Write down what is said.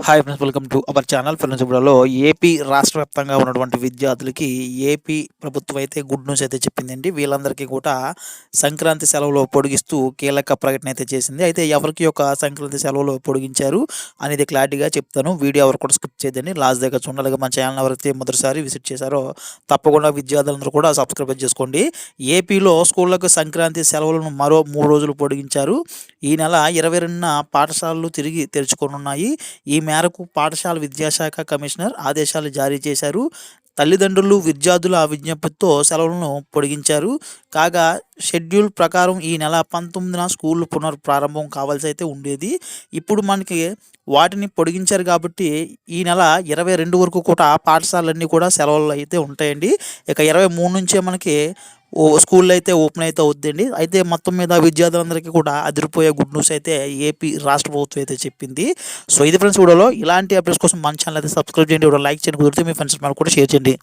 Hi friends, welcome to our channel. Friends, ఇప్పుడులో AP రాష్ట్ర వ్యాప్తంగా ఉన్నటువంటి విద్యార్థులకి ఏపీ ప్రభుత్వం అయితే గుడ్ న్యూస్ అయితే చెప్పిందండి. వీళ్ళందరికీ కూడా సంక్రాంతి సెలవులు పొడిగిస్తూ కీలక ప్రకటన అయితే చేసింది. అయితే ఎవరికి యొక్క సంక్రాంతి సెలవులు పొడిగించారు అనేది క్లారిటీగా చెప్తాను. వీడియో ఎవరు కూడా స్కిప్ చేయదండి, లాస్ట్ దగ్గర చూడాలి. మన ఛానల్ ఎవరైతే మొదటిసారి విజిట్ చేశారో తప్పకుండా విద్యార్థులందరూ కూడా సబ్స్క్రైబ్ చేసుకోండి. ఏపీలో స్కూళ్ళకు సంక్రాంతి సెలవులను మరో 3 రోజులు పొడిగించారు. ఈ నెల 22న పాఠశాలలు తిరిగి తెరుచుకోనున్నాయి. ఈ మేరకు పాఠశాల విద్యాశాఖ కమిషనర్ ఆదేశాలు జారీ చేశారు. తల్లిదండ్రులు, విద్యార్థుల విజ్ఞప్తితో సెలవులను పొడిగించారు. కాగా షెడ్యూల్ ప్రకారం ఈ నెల 19న స్కూళ్ళు పునఃప్రారంభం కావాల్సి అయితే ఉండేది. ఇప్పుడు మనకి వాటిని పొడిగించారు కాబట్టి ఈ నెల 22 వరకు కూడా పాఠశాలన్నీ కూడా సెలవులు అయితే ఉంటాయండి. ఇక 23 నుంచే మనకి స్కూళ్ళు అయితే ఓపెన్ అయితే అవుద్దండి. అయితే మొత్తం మీద విద్యార్థులందరికీ కూడా అదిరిపోయే గుడ్ న్యూస్ అయితే ఏపీ రాష్ట్ర ప్రభుత్వం అయితే చెప్పింది. సో ఇది ఫ్రెండ్స్, వీడియోలో ఇలాంటి అప్డేట్స్ కోసం మన ఛానల్ అయితే సబ్స్క్రైబ్ చేయండి, లైక్ చేయండి, కుదిరితే మీ ఫ్రెండ్స్ కూడా షేర్ చేయండి.